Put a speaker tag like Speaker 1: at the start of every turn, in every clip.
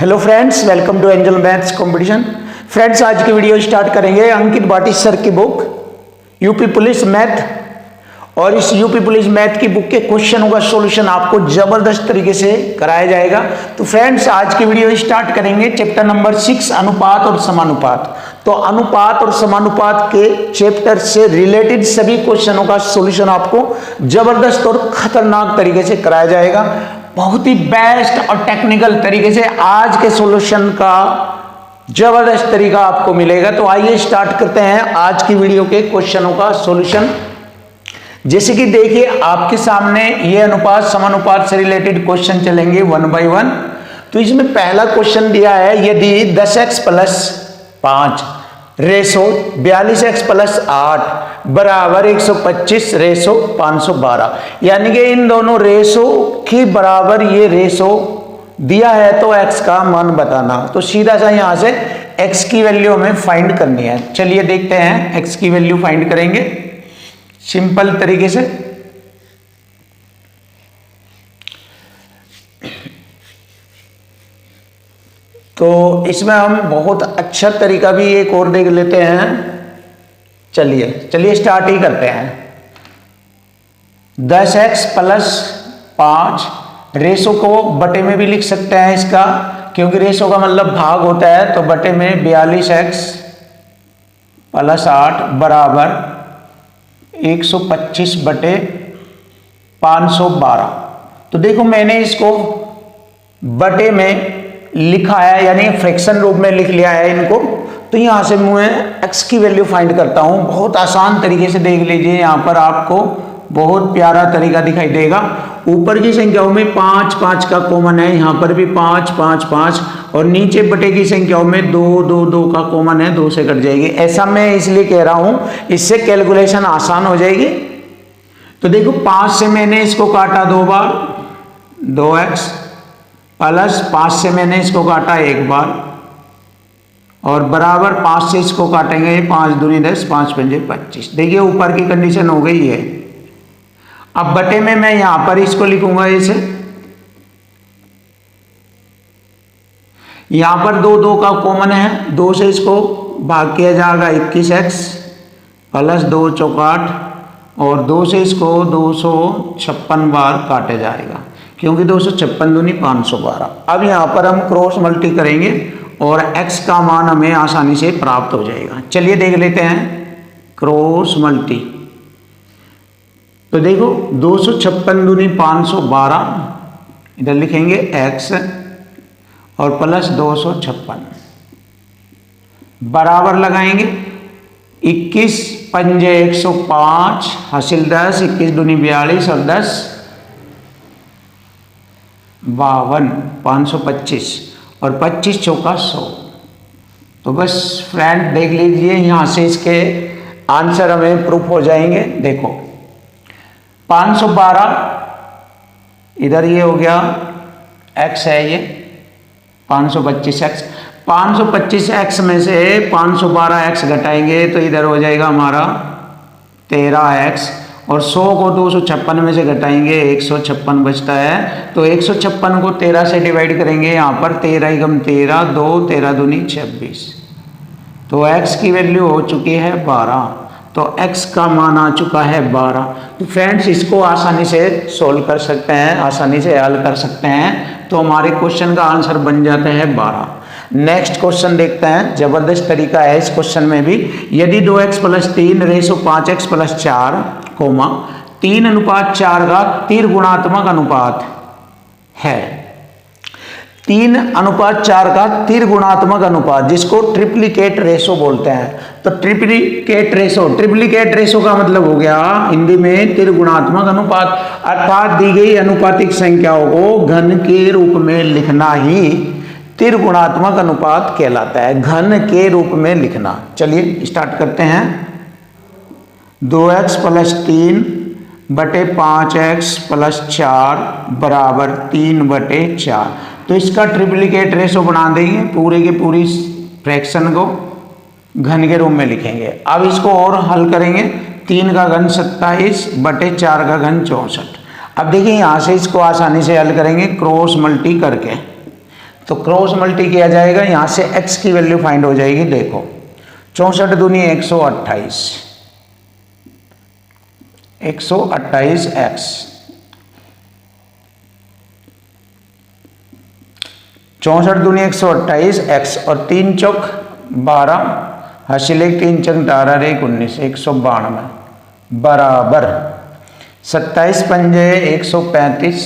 Speaker 1: Hello friends, welcome to Angel Maths competition. Friends, आज की video start करेंगे Ankit Bhati sir की बुक यूपी पुलिस मैथ, और इस यूपी पुलिस मैथ की बुक के क्वेश्चनों का सॉल्यूशन आपको जबरदस्त तरीके से कराया जाएगा। तो फ्रेंड्स, आज की वीडियो स्टार्ट करेंगे चैप्टर नंबर 6 अनुपात और समानुपात। तो अनुपात और समानुपात के चैप्टर से रिलेटेड सभी क्वेश्चनों का सॉल्यूशन आपको जबरदस्त और खतरनाक तरीके से कराया जाएगा। बहुत ही बेस्ट और टेक्निकल तरीके से आज के सॉल्यूशन का जबरदस्त तरीका आपको मिलेगा। तो आइए स्टार्ट करते हैं आज की वीडियो के क्वेश्चनों का सॉल्यूशन। जैसे कि देखिए, आपके सामने ये अनुपात समानुपात से रिलेटेड क्वेश्चन चलेंगे वन बाय वन। तो इसमें पहला क्वेश्चन दिया है, यदि 10x + 5 रेशो 42x + 8 बराबर 125 रेशो 512, यानी कि इन दोनों रेशो के बराबर ये रेशो दिया है तो x का मान बताना। तो सीधा सा यहां से x की वैल्यू हमें फाइंड करनी है। चलिए देखते हैं, x की वैल्यू फाइंड करेंगे सिंपल तरीके से। तो इसमें हम बहुत अच्छा तरीका भी एक और देख लेते हैं। चलिए स्टार्ट ही करते हैं। 10x + 5 रेशो को बटे में भी लिख सकते हैं इसका, क्योंकि रेशो का मतलब भाग होता है। तो बटे में 42x + 8 बराबर 125 बटे 512। तो देखो, मैंने इसको बटे में लिखा है, यानी फ्रैक्शन रूप में लिख लिया है इनको। तो यहां से मैं x की वैल्यू फाइंड करता हूं। बहुत आसान तरीके से देख लीजिए, यहां पर आपको बहुत प्यारा तरीका दिखाई देगा। ऊपर की संख्याओं में 5 5 का कॉमन है, यहां पर भी 5 5 5, और नीचे बटे की संख्याओं में 2 2 2 का कॉमन है, 2 से कट जाएगी। ऐसा मैं इसलिए कह रहा हूं, इससे कैलकुलेशन आसान हो जाएगी। तो देखो, 5 से मैंने इसको काटा 2 बार, 2x प्लस 5 से मैंने इसको काटा 1 बार, और बराबर 5 से इसको काटेंगे 5 दूनी 10, 5 पंजे 25। देखिए, ऊपर की कंडीशन हो गई है। अब बटे में मैं यहां पर इसको लिखूंगा ऐसे, यहां पर 2 2 का कॉमन है, 2 से इसको भाग किया जाएगा 21x प्लस 2 चौकाट, और 2 से इसको 256 बार काटे जाएगा, क्योंकि 256 दूनी 512। अब यहां पर हम क्रॉस मल्टी करेंगे और x का मान हमें आसानी से प्राप्त हो जाएगा। चलिए देख लेते हैं क्रॉस मल्टी। तो देखो, 256 दूनी 512, इधर लिखेंगे x और प्लस 256 बराबर लगाएंगे 21 पंजे 105 हासिल 10, 21 दूनी 42 और 10 52, 525 और 25 चौका 100। तो बस फ्रेंड देख लीजिए, यहां से इसके आंसर हमें प्रूफ हो जाएंगे। देखो, 512 इधर ये हो गया x है, ये 525x। 525x में से 512x घटाएंगे तो इधर हो जाएगा हमारा 13x, और 100 को 256 में से घटाएंगे 156 बचता है। तो 156 को 13 से डिवाइड करेंगे, यहाँ पर 13 × 13 2, 13 दूनी 26। तो x की वैल्यू हो चुकी है 12। तो x का मान आ चुका है 12। तो फ्रेंड्स, इसको आसानी से सोल्व कर सकते हैं, आसानी से हल कर सकते हैं। तो हमारे क्वेश्चन का आंसर बन जाता है 12। नेक्स्ट क्वेश्चन देखते हैं, जबरदस्त तरीका है इस क्वेश्चन में भी। यदि 2x + 3 रेशो 5x + 4 कोमा 3:4 का त्रिगुणात्मक अनुपात है। 3:4 का त्रिगुणात्मक अनुपात, जिसको ट्रिप्लिकेट रेशो बोलते हैं। तो ट्रिप्लिकेट रेशो का मतलब हो गया हिंदी में त्रिगुणात्मक अनुपात, अर्थात दी गई अनुपातिक संख्याओं को घन के रूप में लिखना ही त्रिगुणात्मक अनुपात कहलाता है, घन के रूप में लिखना। चलिए स्टार्ट करते हैं। 2x + 3 बटे 5x + 4 बराबर 3/4। तो इसका ट्रिप्लिकेट रेशो बना देंगे, पूरे के पूरी फ्रैक्शन को घन के रूप में लिखेंगे। अब इसको और हल करेंगे। 3 का घन 27 बटे 4 का घन 64। अब देखिए, यहां से इसको आसानी से हल करेंगे क्रॉस मल्टी करके। तो क्रॉस मल्टी किया जाएगा, यहां से x की वैल्यू फाइंड हो जाएगी। देखो 64 दूनी 128, 128x, 64 दूनी 128x और 3 चौक 12, हासिल 3 चौक 18 एक 19, 192 बराबर 27 पंजे 135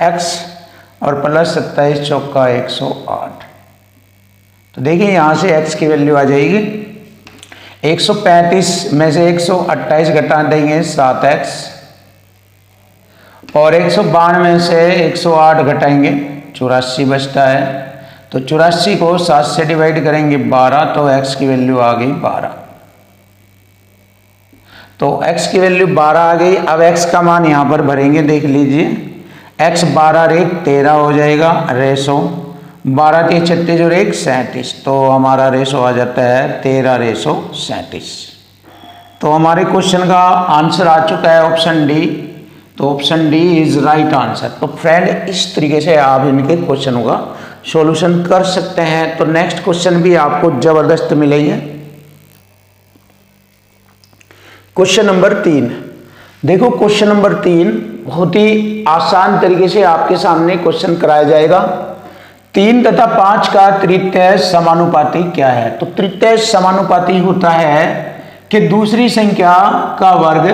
Speaker 1: x और प्लस 27 चौका 108। तो देखिए यहां से x की वैल्यू आ जाएगी 135 में से 128 घटा देंगे 7x और 192 में से 108 घटाएंगे 84 बचता है। तो 84 को 7 से डिवाइड करेंगे 12, तो x की वैल्यू आ गई 12। तो x की वैल्यू 12 आ गई। अब x का मान यहां पर भरेंगे, देख लीजिए x 12 रेख 13 हो जाएगा, रेशो 12 के 36 और 1 37, तो हमारा रेशो आ जाता है 13:37। तो हमारे क्वेश्चन का आंसर आ चुका है ऑप्शन डी। तो option D is right answer. तो फ्रेंड इस तरीके से आप इनके क्वेश्चनों का सॉल्यूशन कर सकते हैं। तो नेक्स्ट क्वेश्चन भी आपको जबरदस्त मिलेंगे। क्वेश्चन नंबर 3, देखो क्वेश्चन नंबर 3 बहुत ही आसान तरीके से आपके सामने क्वेश्चन कराया जाएगा। 3 तथा 5 का तृतीय समानुपाती क्या है? तो तृतीय समानुपाती होता है कि दूसरी संख्या का वर्ग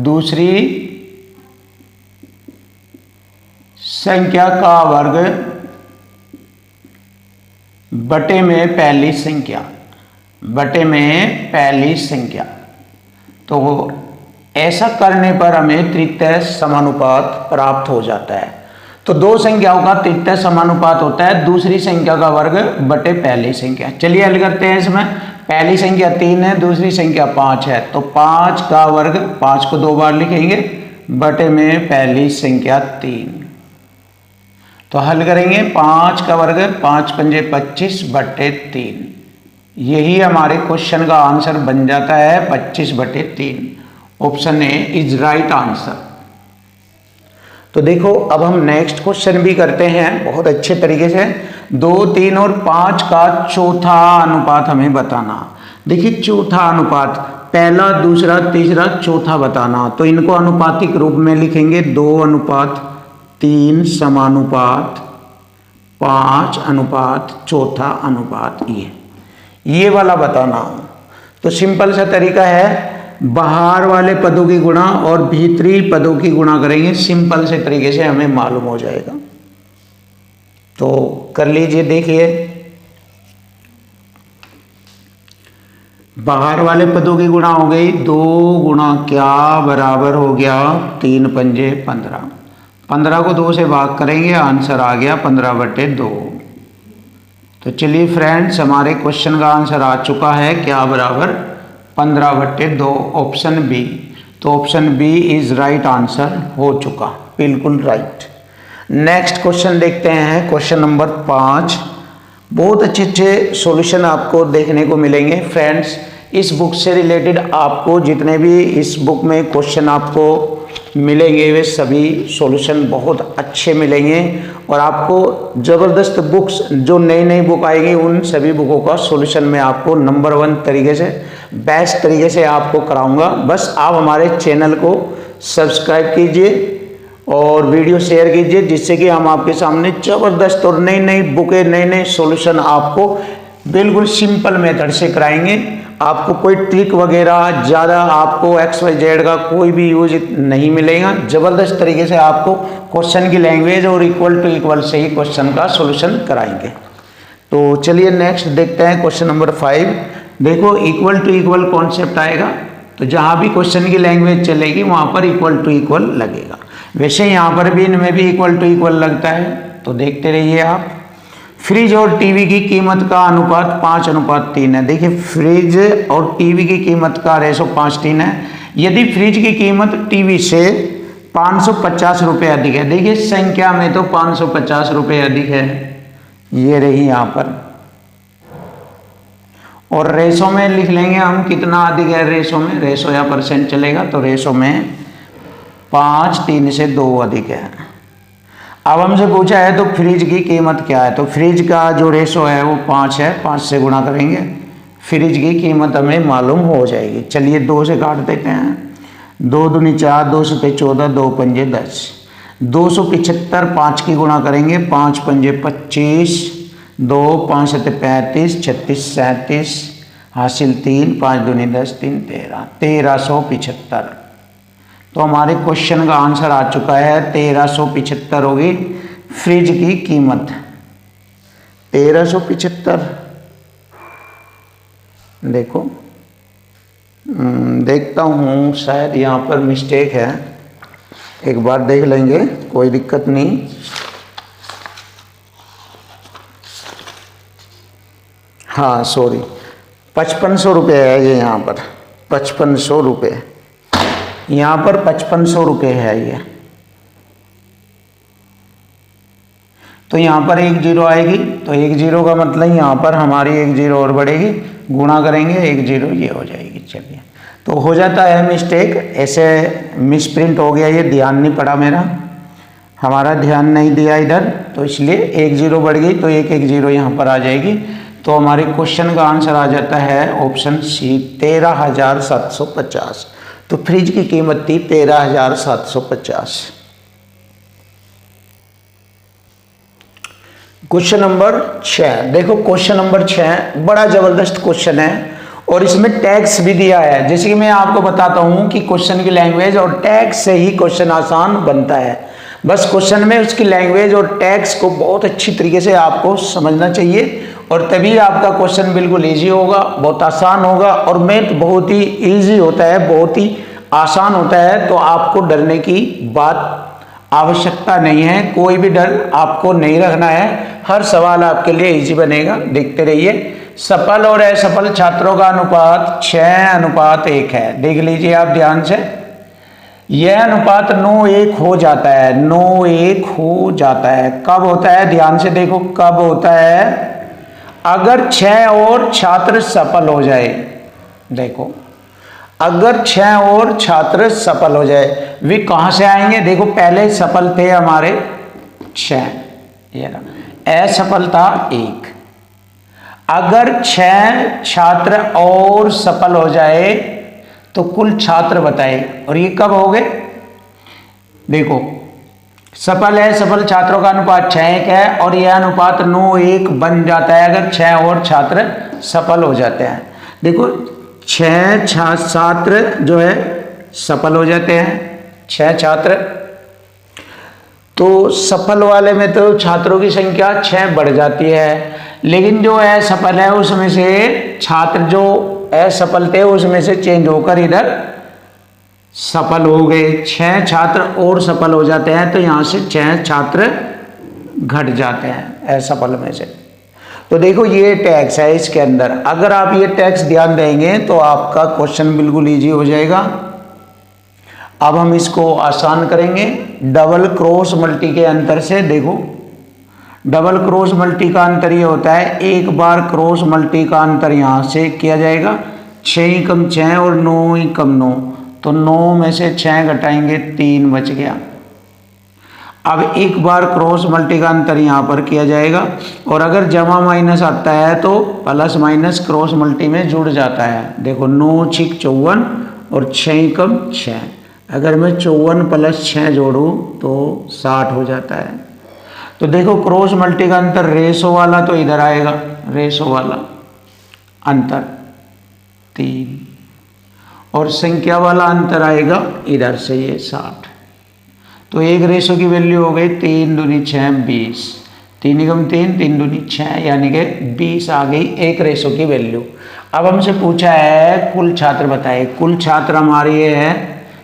Speaker 1: दूसरी संख्या का वर्ग बटे में पहली संख्या, बटे में पहली संख्या। तो ऐसा करने पर हमें तृतीय समानुपात प्राप्त हो जाता है। तो दो संख्याओं का तृतीय समानुपात होता है दूसरी संख्या का वर्ग बटे पहली संख्या। चलिए हल करते हैं। इसमें पहली संख्या 3 है, दूसरी संख्या 5 है, तो 5 का वर्ग 5 को 2 बार लिखेंगे बटे में पहली संख्या 3। तो हल करेंगे 5 का वर्ग 5 पंजे 25 बटे 3। यही हमारे क्वेश्चन का आंसर बन जाता है 25 बटे 3। Option A is right answer. तो देखो अब हम नेक्स्ट क्वेश्चन भी करते हैं बहुत अच्छे तरीके से। 2, 3 और 5 का चौथा अनुपात हमें बताना। देखिए चौथा अनुपात, पहला दूसरा तीसरा चौथा बताना। तो इनको अनुपातिक रूप में लिखेंगे 2:3 समानुपात 5 अनुपात चौथा अनुपात ये वाला बताना। तो सिंपल सा तरीका है, बाहर वाले पदों की गुणा और भीतरी पदों की गुणा करेंगे। सिंपल से तरीके से हमें मालूम हो जाएगा। तो कर लीजिए, देखिए बाहर वाले पदों की गुणा हो गई 2 गुणा क्या बराबर हो गया 3 पंजे 15। 15 को 2 से भाग करेंगे, आंसर आ गया 15 बटे 2। तो चलिए फ्रेंड्स हमारे क्वेश्चन का आंसर आ चुका है क्या बराबर 15 बटे 2, ऑप्शन बी। तो option B is right answer हो चुका, बिल्कुल राइट। नेक्स्ट क्वेश्चन देखते हैं, क्वेश्चन नंबर 5। बहुत अच्छे अच्छे सॉल्यूशन आपको देखने को मिलेंगे फ्रेंड्स। इस बुक से रिलेटेड आपको जितने भी इस बुक में क्वेश्चन आपको मिलेंगे वे सभी सॉल्यूशन बहुत अच्छे मिलेंगे। और आपको ज़बरदस्त बुक्स जो नई नई बुक आएगी उन सभी बुकों का सॉल्यूशन मैं आपको नंबर 1 तरीके से बेस्ट तरीके से आपको कराऊंगा। बस आप हमारे चैनल को सब्सक्राइब कीजिए और वीडियो शेयर कीजिए, जिससे कि हम आपके सामने ज़बरदस्त और नई नई बुकें नए नए सॉल्यूशन आपको बिल्कुल सिंपल मेथड से कराएंगे। आपको कोई ट्रिक वगैरह ज़्यादा आपको XYZ का कोई भी यूज नहीं मिलेगा। ज़बरदस्त तरीके से आपको क्वेश्चन की लैंग्वेज और इक्वल टू इक्वल से ही क्वेश्चन का सॉल्यूशन कराएंगे। तो चलिए नेक्स्ट देखते हैं क्वेश्चन नंबर 5। देखो इक्वल टू इक्वल कॉन्सेप्ट आएगा, तो जहाँ भी क्वेश्चन की लैंग्वेज चलेगी वहाँ पर इक्वल टू इक्वल लगेगा। वैसे यहाँ पर भी इनमें भी इक्वल टू इक्वल लगता है, तो देखते रहिए आप। फ्रिज और टीवी की कीमत का अनुपात 5:3 है। देखिए फ्रिज और टीवी की कीमत का रेशो 5:3 है। यदि फ्रिज की कीमत टीवी से 550 रुपये अधिक है, देखिए संख्या में तो 550 रुपये अधिक है, ये रही यहाँ पर, और रेशो में लिख लेंगे हम कितना अधिक है। रेशो में, रेशो या परसेंट चलेगा, तो रेशो में 5:3 से 2 अधिक है। अब हमसे पूछा है तो फ्रिज की कीमत क्या है, तो फ्रिज का जो रेशो है वो 5 है, 5 से गुणा करेंगे, फ्रिज की कीमत हमें मालूम हो जाएगी। चलिए 2 से काट देते हैं, 2 दूनी 4, 2 सते 14, 2 पंजे 10, 275, 5 की गुणा करेंगे, 5 पंजे 25, 2 5 सते 35, 36 37, हासिल 3, 5 दूनी 10, 3 13, 1375। तो हमारे क्वेश्चन का आंसर आ चुका है 1375 होगी फ्रिज की कीमत। 1375 देखो, देखता हूँ शायद यहाँ पर मिस्टेक है, एक बार देख लेंगे, कोई दिक्कत नहीं। हाँ सॉरी, 5500 रुपये है ये, यहाँ पर 5500 रुपये, यहाँ पर 5500 रुपये है ये। तो यहाँ पर 1 जीरो आएगी, तो 1 जीरो का मतलब यहाँ पर हमारी 1 जीरो और बढ़ेगी, गुणा करेंगे 1 जीरो ये हो जाएगी। चलिए, तो हो जाता है मिस्टेक, ऐसे मिसप्रिंट हो गया, ये ध्यान नहीं पड़ा मेरा, हमारा ध्यान नहीं दिया इधर, तो इसलिए 1 जीरो बढ़ गई, तो 1 जीरो यहाँ पर आ जाएगी। तो हमारे क्वेश्चन का आंसर आ जाता है ऑप्शन सी 13,750। तो फ्रिज की कीमत थी 13,750। क्वेश्चन नंबर 6 देखो, क्वेश्चन नंबर 6 बड़ा जबरदस्त क्वेश्चन है और इसमें टैक्स भी दिया है। जैसे कि मैं आपको बताता हूं कि क्वेश्चन की लैंग्वेज और टैक्स से ही क्वेश्चन आसान बनता है। बस क्वेश्चन में उसकी लैंग्वेज और टैक्स को बहुत अच्छी तरीके से आपको समझना चाहिए और तभी आपका क्वेश्चन बिल्कुल इजी होगा, बहुत आसान होगा। और मैथ बहुत ही इजी होता है, बहुत ही आसान होता है, तो आपको डरने की बात आवश्यकता नहीं है, कोई भी डर आपको नहीं रखना है, हर सवाल आपके लिए इजी बनेगा। देखते रहिए। सफल और असफल छात्रों का अनुपात 6:1 है। देख लीजिए आप ध्यान से, यह अनुपात 9:1 हो जाता है, 9:1 हो जाता है। कब होता है, ध्यान से देखो कब होता है, अगर 6 और छात्र सफल हो जाए। देखो, अगर 6 और छात्र सफल हो जाए, वे कहां से आएंगे, देखो पहले सफल थे हमारे 6, ये रहा, असफल था 1। अगर 6 छात्र और सफल हो जाए तो कुल छात्र बताए, और ये कब हो गए, देखो सफल है, सफल छात्रों का अनुपात 6:1 है और यह अनुपात 9:1 बन जाता है अगर 6 और छात्र सफल हो जाते हैं। देखो 6 छात्र जो है सफल हो जाते हैं, 6 छात्र, तो सफल वाले में तो छात्रों की संख्या 6 बढ़ जाती है, लेकिन जो असफल है उसमें से छात्र जो असफल थे उसमें से चेंज होकर इधर सफल हो गए, 6 छात्र और सफल हो जाते हैं, तो यहाँ से 6 छात्र घट जाते हैं असफल में से। तो देखो ये टैक्स है इसके अंदर, अगर आप ये टैक्स ध्यान देंगे तो आपका क्वेश्चन बिल्कुल इजी हो जाएगा। अब हम इसको आसान करेंगे डबल क्रॉस मल्टी के अंतर से। देखो डबल क्रॉस मल्टी का अंतर ये होता है, एक बार क्रॉस मल्टी का अंतर यहाँ से किया जाएगा, 6 कम 6 और 9 कम 9, तो 9 में से 6 घटाएंगे 3 बच गया। अब एक बार क्रॉस मल्टी का अंतर यहाँ पर किया जाएगा, और अगर जमा माइनस आता है तो प्लस माइनस क्रॉस मल्टी में जुड़ जाता है। देखो 9 6 54 और 6 कम 6, अगर मैं 54 प्लस 6 जोड़ूँ तो 60 हो जाता है। तो देखो क्रॉस मल्टी का अंतर रेशो वाला तो इधर आएगा, रेशो वाला अंतर 3, और संख्या वाला अंतर आएगा इधर से ये 60। तो एक रेशो की वैल्यू हो गई 3 दूनी 6 20, 3 कम 3 3 दूनी 6, यानी कि 20 आ गई एक रेशो की वैल्यू। अब हमसे पूछा है कुल छात्र बताए, कुल छात्र हमारे ये है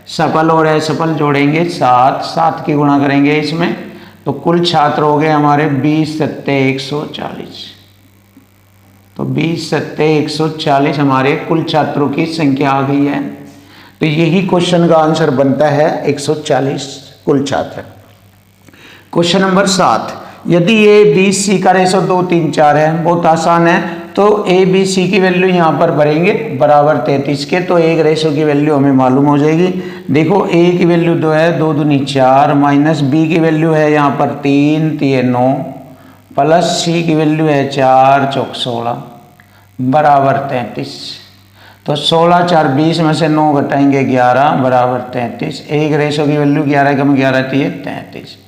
Speaker 1: सफल और असफल जोड़ेंगे 7, 7 की गुणा करेंगे इसमें, तो कुल छात्र हो गए हमारे 20 सत्ते 140। तो 20 सत्ते 140 हमारे कुल छात्रों की संख्या आ गई है। तो यही क्वेश्चन का आंसर बनता है 140 कुल छात्र। क्वेश्चन नंबर 7, यदि ए बी सी का रेशो 2 3 4 है, बहुत आसान है, तो तो ए बी सी की वैल्यू यहाँ पर भरेंगे बराबर 33 के, तो 1 की वैल्यू हमें मालूम हो जाएगी। देखो ए की वैल्यू 2 है, 2 दूनी 4, माइनस बी की वैल्यू है यहाँ पर 3 3 9, प्लस सी की वैल्यू है 4 चौक 16 बराबर 33। तो 16 4 20 में से 9 घटाएंगे 11 बराबर 33। 1 की वैल्यू 11 कम 11 33,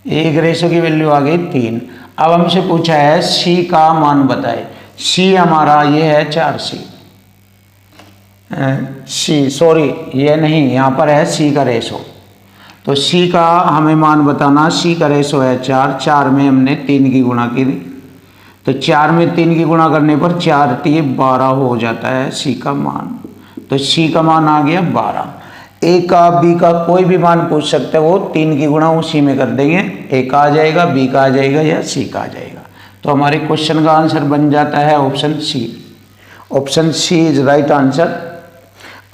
Speaker 1: 1 की वैल्यू आ गई 3। अब हमसे पूछा है सी का मान बताए। सी हमारा ये है 4c, सी सॉरी ये नहीं, यहाँ पर है सी का रेशो। तो सी का हमें मान बताना, सी का रेशो है 4, 4 में हमने 3 की गुणा की, तो 4 में 3 की गुणा करने पर 4 3 12 हो जाता है सी का मान। तो सी का मान आ गया 12। ए का बी का कोई भी मान पूछ सकते हो, 3 की गुणा उसी में कर देंगे, ए का आ जाएगा, बी का आ जाएगा या सी का आ जाएगा। तो हमारे क्वेश्चन का आंसर बन जाता है option C. Option C is right answer.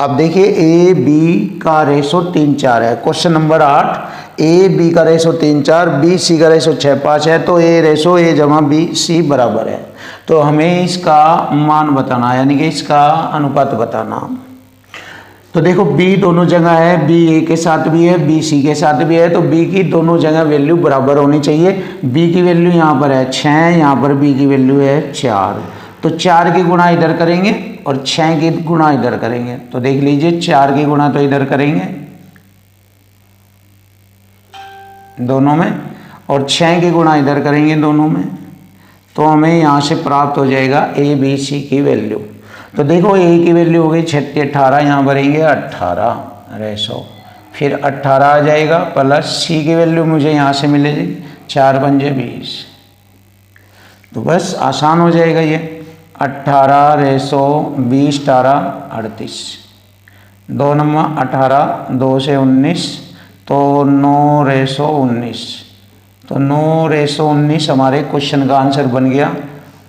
Speaker 1: अब देखिए ए बी का रेशो 3 4 है। क्वेश्चन नंबर 8, ए बी का रेशो 3 4, बी सी का रेशो 6 5 है। तो ए रेशो ए जमा बी सी बराबर है। तो हमें इसका मान बताना, यानी कि इसका अनुपात बताना। तो देखो b दोनों जगह है, b a के साथ भी है, b c के साथ भी है, तो b की दोनों जगह वैल्यू बराबर होनी चाहिए। b की वैल्यू यहाँ पर है 6, यहाँ पर b की वैल्यू है 4। तो 4 की गुणा इधर करेंगे और 6 की गुणा इधर करेंगे। तो देख लीजिए 4 की गुणा तो इधर करेंगे दोनों में, और 6 की गुणा इधर करेंगे दोनों में। तो हमें यहाँ से प्राप्त हो जाएगा ए बी सी की वैल्यू। तो देखो ए की वैल्यू हो गई 36 18, यहाँ भरेंगे 18 रेशो, फिर 18 आ जाएगा, प्लस सी की वैल्यू मुझे यहाँ से मिलेगी 4 पंजे 20। तो बस आसान हो जाएगा ये, 18 रेशो 20 18 38, 2 नंबर 18, 2 से 19, तो 9 रेशो 19। तो 9 रेशो 19 हमारे क्वेश्चन का आंसर बन गया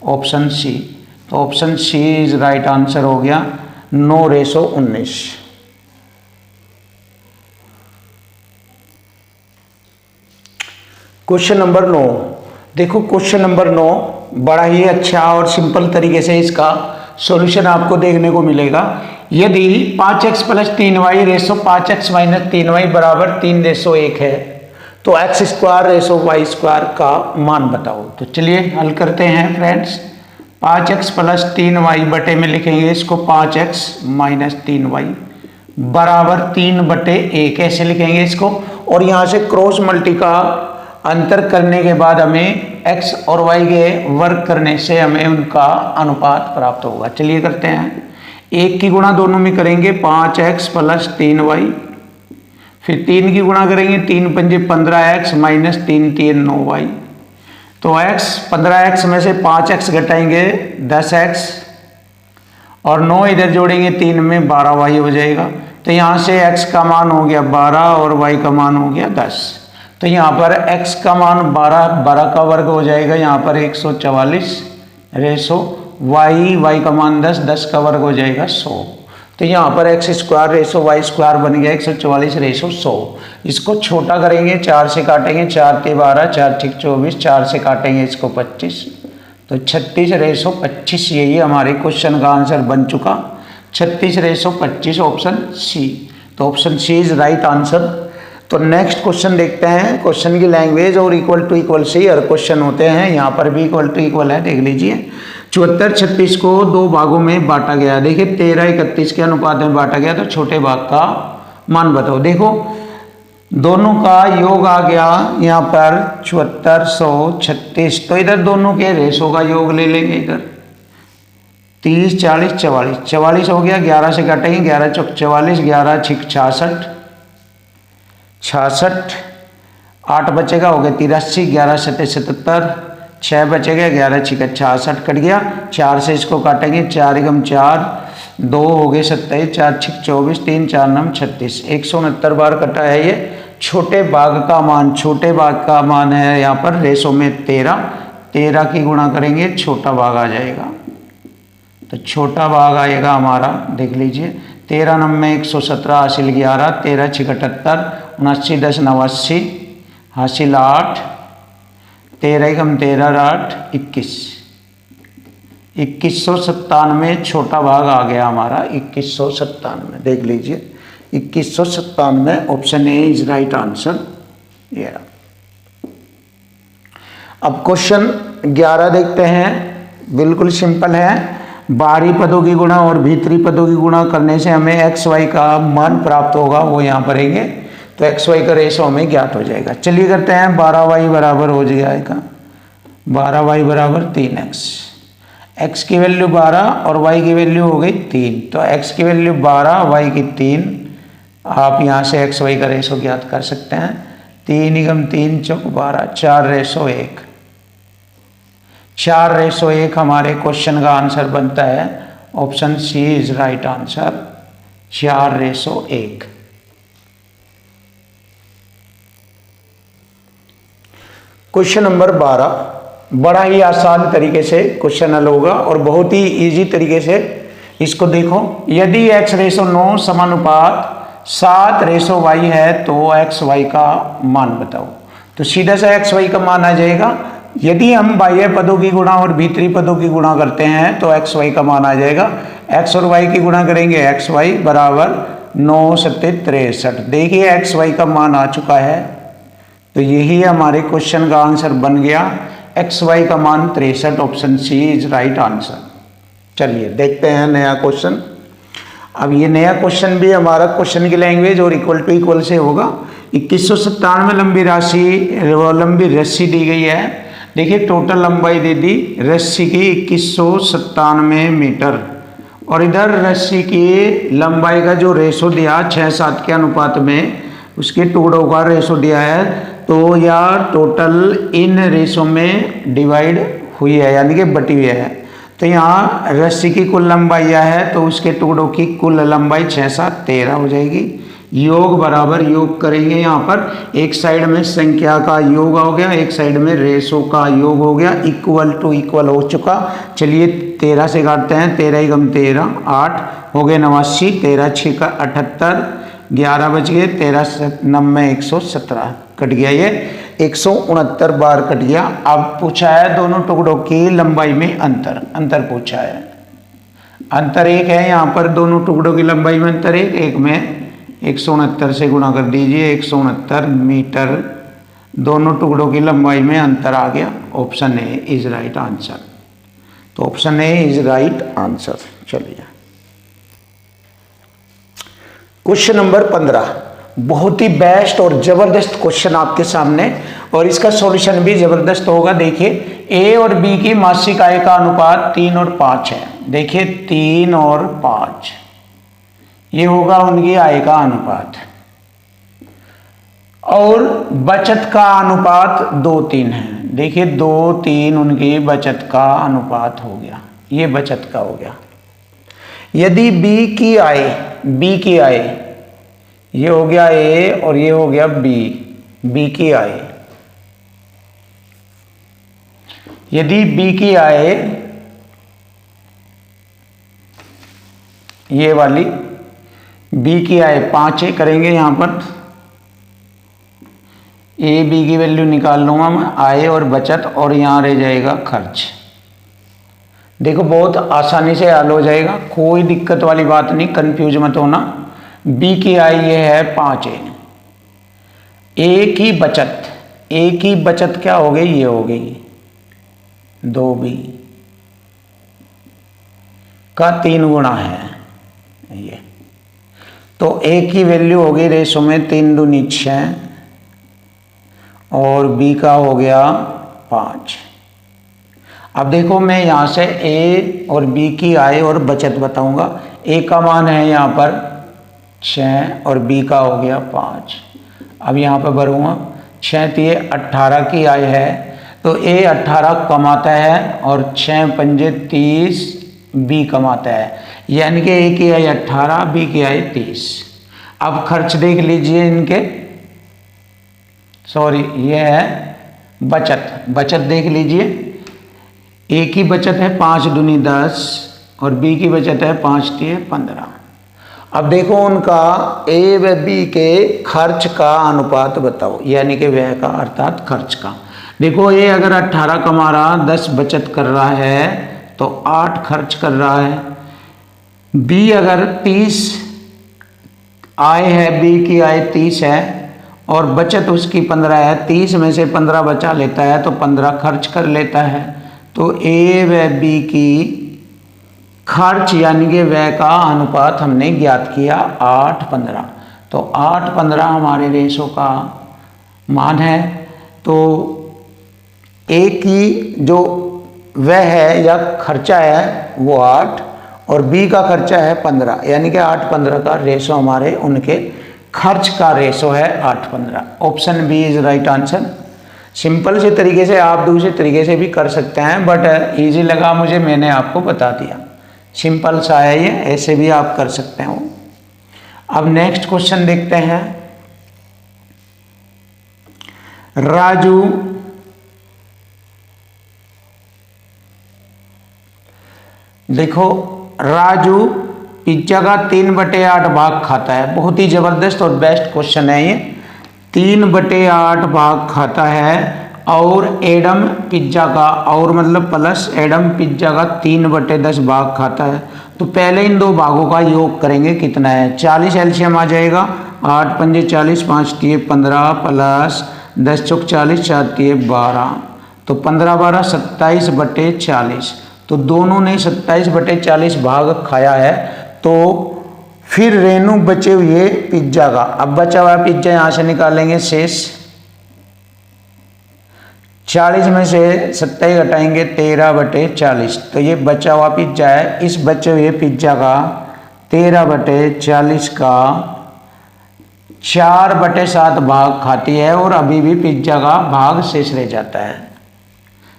Speaker 1: ऑप्शन सी। तो option C is right answer हो गया 9 रेशो 19। क्वेश्चन नंबर 9, देखो क्वेश्चन नंबर 9 बड़ा ही अच्छा और सिंपल तरीके से इसका सॉल्यूशन आपको देखने को मिलेगा। यदि 5x plus 3y ratio 5x minus 3y बराबर 3 रेशो 1 है, तो x square ratio y square का मान बताओ। तो चलिए हल करते हैं फ्रेंड्स। 5x प्लस 3y बटे में लिखेंगे इसको 5x माइनस 3y बराबर 3 बटे 1 ऐसे लिखेंगे इसको। और यहाँ से क्रॉस मल्टी का अंतर करने के बाद हमें x और y के वर्ग करने से हमें उनका अनुपात प्राप्त होगा। चलिए करते हैं। 1 की गुणा दोनों में करेंगे 5x प्लस 3y, फिर 3 की गुणा करेंगे 3 पंजे 15x माइनस 3 3 9y। तो x 15x में से 5x घटाएंगे 10x, और 9 इधर जोड़ेंगे 3 में 12y हो जाएगा। तो यहाँ से x का मान हो गया 12 और y का मान हो गया 10। तो यहाँ पर x का मान 12 का वर्ग हो जाएगा, यहाँ पर 144 रेशो y का मान 10 का वर्ग हो जाएगा 100। तो यहाँ पर x square ratio y square बन गया 144 रेशो 100। इसको छोटा करेंगे, 4 से काटेंगे, 4 के 12, 4 ठीक 24, 4 से काटेंगे इसको 25, तो 36 रेशो 25 यही हमारे क्वेश्चन का आंसर बन चुका। 36 रेशो 25 ऑप्शन सी। तो option C is right answer. तो नेक्स्ट क्वेश्चन देखते हैं। क्वेश्चन की लैंग्वेज और इक्वल से हर क्वेश्चन होते हैं, यहाँ पर भी इक्वल है, देख लीजिए। 74 36 को 2 भागों में बांटा गया। देखिए 13 31 के अनुपात में बांटा गया, तो छोटे भाग का मान बताओ। देखो दोनों का योग आ गया यहाँ पर 74 100 36, तो इधर दोनों के रेशो का योग ले लेंगे। इधर 30 40 44, 44 हो गया, 11 से काटेंगे, 11 चौक 44, 11 छिक 66, 66 8 बचेगा, हो गया 83, 11 7 77, 6 बचेगा, 11 छिका 66 कट गया। 4 से इसको काटेंगे, 4 एकम 4, 2 हो गए 27, 4 छिक 24, 3 4 9 36, 169 बार कटा है ये। छोटे भाग का मान है यहाँ पर रेशो में 13 की गुणा करेंगे, छोटा भाग आ जाएगा। तो छोटा भाग आएगा हमारा, देख लीजिए 13 9 117 हासिल 11, 13 छिक 78, 79 10 89 हासिल 8, 13 एकम 13 8 21, 2197 छोटा भाग आ गया हमारा 2197, देख लीजिए 2197 option A is right answer. ये अब क्वेश्चन 11 देखते हैं, बिल्कुल सिंपल है। बाहरी पदों की गुणा और भीतरी पदों की गुणा करने से हमें एक्स वाई का मान प्राप्त होगा, वो यहाँ पढ़ेंगे। तो एक्स वाई का रेशो हमें ज्ञात हो जाएगा। चलिए करते हैं। 12y बराबर हो जाएगा 12y बराबर 3x। x की वैल्यू 12 और y की वैल्यू हो गई 3, तो x की वैल्यू 12 y की 3। आप यहाँ से एक्स वाई का रेशो ज्ञात कर सकते हैं। 3 × 3 = 12, 4:1। 4:1 हमारे क्वेश्चन का आंसर बनता है। Option C is right answer, 4:1। Question number 12 बड़ा ही आसान तरीके से क्वेश्चन हल होगा और बहुत ही इजी तरीके से इसको देखो। यदि x/9 समानुपात 7/y है तो xy का मान बताओ। तो सीधा सा xy का मान आ जाएगा। यदि हम बाह्य पदों की गुणा और भीतरी पदों की गुणा करते हैं तो xy का मान आ जाएगा। x और y की गुणा करेंगे, xy बराबर 9 × 7 = 63। देखिए xy का मान आ चुका है, तो यही हमारे क्वेश्चन का आंसर बन गया। xy का मान 63, option C is right answer. चलिए देखते हैं नया क्वेश्चन। अब ये नया क्वेश्चन भी हमारा क्वेश्चन की लैंग्वेज और इक्वल टू इक्वल से होगा। 2197 लंबी रस्सी दी गई है। देखिए टोटल लंबाई दे दी रस्सी की 2197 मीटर, और इधर रस्सी की लंबाई का जो रेशो दिया 6:7 के अनुपात में, उसके टुकड़ों का रेशो दिया है। तो यह टोटल इन रेशो में डिवाइड हुई है, यानी कि बटी हुई है। तो यहाँ रस्सी की कुल लंबाई यह है, तो उसके टुकड़ों की कुल लंबाई 6×7 = 13 हो जाएगी। योग बराबर योग करेंगे। यहाँ पर एक साइड में संख्या का योग हो गया, एक साइड में रेशो का योग हो गया। इक्वल टू इक्वल हो चुका। चलिए 13 से काटते हैं। 13 × 13 = 8 हो गए 89। 13×6 = 78, 11 बच गए। 13×9 = 117, कट गया। ये 169 बार कट गया। अब पूछा है दोनों टुकड़ों की लंबाई में अंतर पूछा है। अंतर 1 है यहाँ पर, दोनों टुकड़ों की लंबाई में अंतर 1 में 169 से गुणा कर दीजिए। 169 मीटर दोनों टुकड़ों की लंबाई में अंतर आ गया। Option A is right answer. तो option A is right answer. चलिए क्वेश्चन नंबर 15 बहुत ही बेस्ट और जबरदस्त क्वेश्चन आपके सामने, और इसका सॉल्यूशन भी जबरदस्त होगा। देखिए ए और बी की मासिक आय का अनुपात 3 और 5 है। देखिए 3 और 5 ये होगा उनकी आय का अनुपात, और बचत का अनुपात 2:3 है। देखिए 2:3 उनकी बचत का अनुपात हो गया, ये बचत का हो गया। यदि बी की आय ये हो गया ए और ये हो गया बी की आय। यदि बी की आय ये वाली, बी की आय 5 है, करेंगे यहां पर ए बी की वैल्यू निकाल लूंगा मैं, आय और बचत, और यहां रह जाएगा खर्च। देखो बहुत आसानी से हल हो जाएगा, कोई दिक्कत वाली बात नहीं, कंफ्यूज मत होना। बी की आय ये है 5 है। ए की बचत क्या हो गई, ये हो गई 2b का 3 गुना है ये। तो ए की वैल्यू हो गई रेशो में 3 दूनी 6, और बी का हो गया 5। अब देखो मैं यहाँ से ए और बी की आय और बचत बताऊंगा। ए का मान है यहाँ पर 6 और बी का हो गया 5। अब यहाँ पर भरूंगा 6 तो ये 18 की आय है, तो ए 18 कमाता है और 6 पंजे 30 बी कमाता है, यानी कि ए की आय 18 बी की आय 30। अब खर्च देख लीजिए इनके, सॉरी ये है बचत देख लीजिए। ए की बचत है 5 दूनी 10 और बी की बचत है 5 तिये 15। अब देखो उनका ए व बी के खर्च का अनुपात बताओ, यानी कि व्यय का अर्थात खर्च का। देखो ये अगर 18 कमा रहा, 10 बचत कर रहा है, तो 8 खर्च कर रहा है। बी अगर 30 आय है, बी की आय 30 है और बचत उसकी 15 है, 30 में से 15 बचा लेता है तो 15 खर्च कर लेता है। तो ए व बी की खर्च यानी कि व्यय का अनुपात हमने ज्ञात किया 8:15। तो 8:15 हमारे रेशो का मान है। तो ए की जो व्यय है या खर्चा है वो 8 और बी का खर्चा है 15, यानी कि 8:15 का रेशो हमारे उनके खर्च का रेशो है 8:15। Option B is right answer. Simple से तरीके से आप दूसरे तरीके से भी कर सकते हैं, बट इजी लगा मुझे, मैंने आपको बता दिया। सिंपल सा है ये, ऐसे भी आप कर सकते हो। अब नेक्स्ट क्वेश्चन देखते हैं। राजू देखो, राजू पिज्जा का 3/8 भाग खाता है। बहुत ही जबरदस्त और बेस्ट क्वेश्चन है ये। 3/8 भाग खाता है और एडम पिज्जा का, और मतलब प्लस एडम पिज्जा का 3/10 भाग खाता है। तो पहले इन दो भागों का योग करेंगे, कितना है? 40 एलसीएम आ जाएगा। 8 पंजे 40, 5 तिये 15 प्लस 10 चौक 40, 4 तिये 12, तो 15 12 27/40। तो दोनों ने 27/40 भाग खाया है। तो फिर रेनू बचे हुए पिज्जा का, अब बचा हुआ पिज्जा यहां से निकालेंगे शेष। 40 में से 27 घटाएंगे 13/40, तो ये बचा हुआ पिज्जा है। इस बचे हुए पिज्जा का 13/40 का 4/7 भाग खाती है और अभी भी पिज्जा का भाग शेष रह जाता है।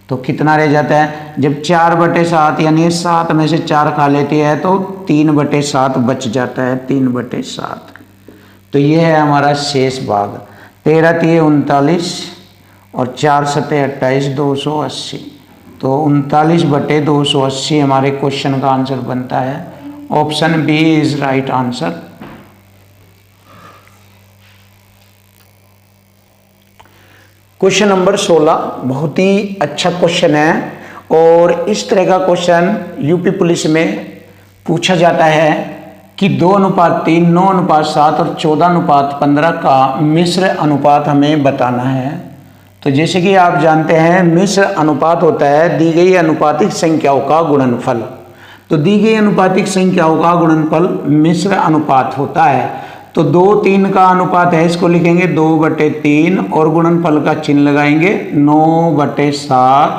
Speaker 1: तो कितना रह जाता है? जब 4/7 यानी 7 में से 4 खा लेती है तो 3/7 बच जाता है, 3/7। तो ये है हमारा शेष भाग। 13 तिये 39 और 4 सते 28, 280। तो 39/280 हमारे क्वेश्चन का आंसर बनता है। Option B is right answer. Question number 16 बहुत ही अच्छा क्वेश्चन है और इस तरह का क्वेश्चन यूपी पुलिस में पूछा जाता है कि 2:3, 9:7 और 14:15 का मिश्र अनुपात हमें बताना है। तो जैसे कि आप जानते हैं, मिश्र अनुपात होता है दी गई अनुपातिक संख्याओं का गुणनफल। तो दी गई अनुपातिक संख्याओं का गुणनफल मिश्र अनुपात होता है। तो 2:3 का अनुपात है, इसको लिखेंगे 2/3 और गुणनफल का चिन्ह लगाएंगे 9/7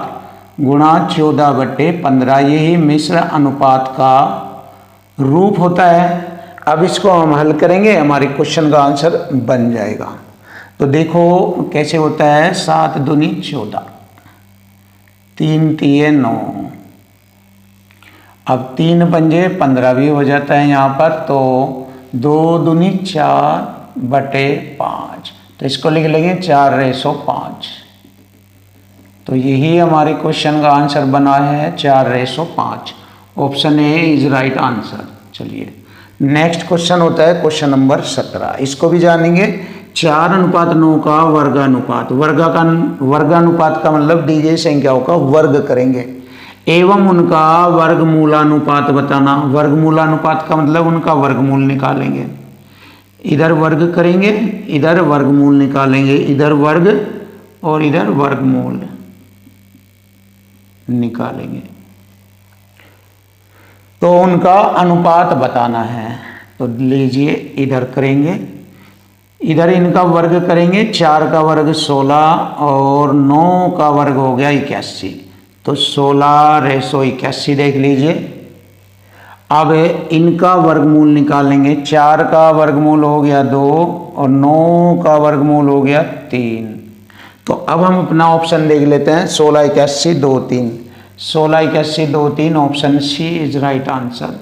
Speaker 1: गुणा 14/15। यही मिश्र अनुपात का रूप होता है। अब इसको हम हल करेंगे, हमारे क्वेश्चन का आंसर बन जाएगा। तो देखो कैसे होता है। 7 दूनी 14, 3 तिये 9, अब 3 पंजे 15 भी हो जाता है यहाँ पर। तो 2 दूनी 4/5, तो इसको लिख लेंगे 4/5। तो यही हमारे क्वेश्चन का आंसर बना है 4/5। Option A is right answer. चलिए नेक्स्ट क्वेश्चन होता है क्वेश्चन नंबर 17। इसको भी जानेंगे। 4:9 का वर्गानुपात। वर्गानुपात का मतलब दी गई संख्याओं का वर्ग करेंगे एवं उनका वर्गमूलानुपात बताना। वर्गमूलानुपात का मतलब उनका वर्गमूल निकालेंगे। इधर वर्ग करेंगे, इधर वर्गमूल निकालेंगे, इधर वर्ग और इधर वर्गमूल निकालेंगे। तो उनका अनुपात बताना है। तो लीजिए इधर करेंगे, इधर इनका वर्ग करेंगे। 4 का वर्ग 16 और 9 का वर्ग हो गया 81। तो 16/81 देख लीजिए। अब इनका वर्गमूल निकालेंगे। 4 का वर्गमूल हो गया 2 और 9 का वर्गमूल हो गया 3। तो अब हम अपना ऑप्शन देख लेते हैं। 16 81 2 3, 16 81 2 3, option C is right answer.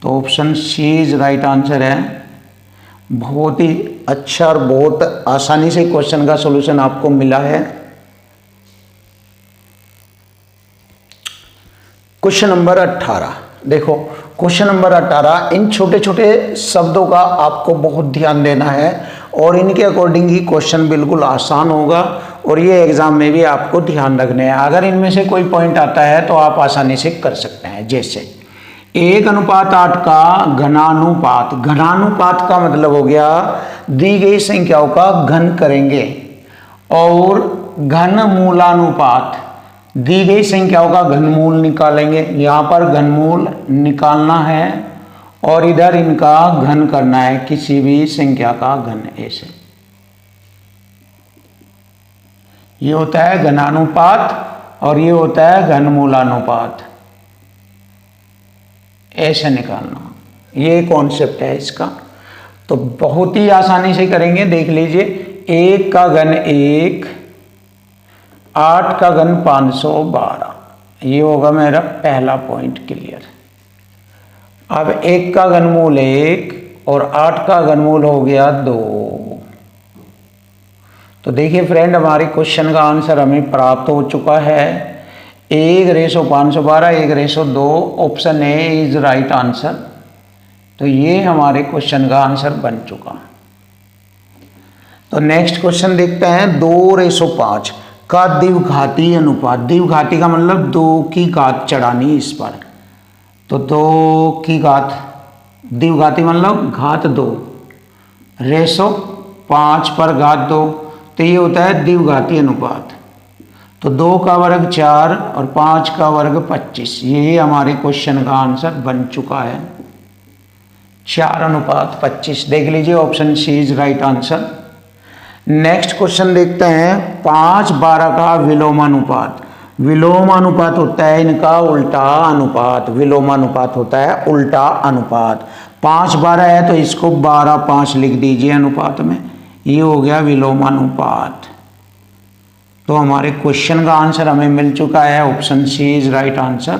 Speaker 1: तो option C is right answer है। बहुत ही अच्छा और बहुत आसानी से क्वेश्चन का सॉल्यूशन आपको मिला है। क्वेश्चन नंबर 18 देखो। क्वेश्चन नंबर 18, इन छोटे छोटे शब्दों का आपको बहुत ध्यान देना है और इनके अकॉर्डिंग ही क्वेश्चन बिल्कुल आसान होगा और ये एग्ज़ाम में भी आपको ध्यान रखने हैं। अगर इनमें से कोई पॉइंट आता है तो आप आसानी से कर सकते हैं। जैसे 1:8 का घनानुपात, घनानुपात का मतलब हो गया दी गई संख्याओं का घन करेंगे, और घनमूलानुपात दी गई संख्याओं का घनमूल निकालेंगे। यहाँ पर घनमूल निकालना है और इधर इनका घन करना है, किसी भी संख्या का घन। ऐसे ये होता है घनानुपात और ये होता है घनमूलानुपात, ऐसे निकालना। ये कॉन्सेप्ट है इसका, तो बहुत ही आसानी से करेंगे। देख लीजिए, 1 का घन 1, 8 का घन 512, ये होगा मेरा पहला पॉइंट क्लियर। अब 1 का घनमूल 1 और 8 का घनमूल हो गया 2। तो देखिए फ्रेंड, हमारे क्वेश्चन का आंसर हमें प्राप्त हो चुका है 1:512, 1:2। Option A is right answer. तो ये हमारे क्वेश्चन का आंसर बन चुका। तो नेक्स्ट क्वेश्चन देखते हैं, 2:5 का द्विघाती अनुपात। द्विघाती का मतलब 2 की घात चढ़ानी इस पर, तो 2 की घात, द्विघाती मतलब घात 2, रेशो 5 पर घात 2, तो ये होता है द्विघाती अनुपात। तो 2 का वर्ग 4 और 5 का वर्ग 25, ये हमारे क्वेश्चन का आंसर बन चुका है 4:25। देख लीजिए, option C is right answer. Next question देखते हैं, 5:12 का विलोमानुपात। विलोमानुपात होता है इनका उल्टा अनुपात, विलोमानुपात होता है उल्टा अनुपात। 5:12 है तो इसको 12:5 लिख दीजिए अनुपात में, ये हो गया विलोमानुपात। तो हमारे क्वेश्चन का आंसर हमें मिल चुका है, option C is right answer.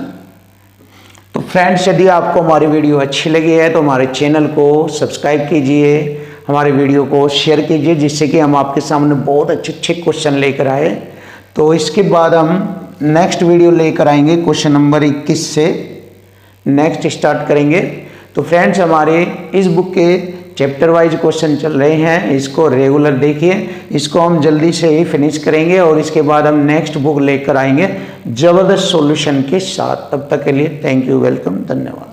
Speaker 1: तो फ्रेंड्स, यदि आपको हमारी वीडियो अच्छी लगी है तो हमारे चैनल को सब्सक्राइब कीजिए, हमारे वीडियो को शेयर कीजिए, जिससे कि हम आपके सामने बहुत अच्छे अच्छे क्वेश्चन लेकर आए। तो इसके बाद हम नेक्स्ट वीडियो लेकर आएंगे क्वेश्चन नंबर 21 से नेक्स्ट स्टार्ट करेंगे। तो फ्रेंड्स, हमारे इस बुक के चैप्टर वाइज क्वेश्चन चल रहे हैं, इसको रेगुलर देखिए, इसको हम जल्दी से ही फिनिश करेंगे और इसके बाद हम नेक्स्ट बुक लेकर आएंगे ज़बरदस्त सॉल्यूशन के साथ। तब तक के लिए थैंक यू, वेलकम, धन्यवाद।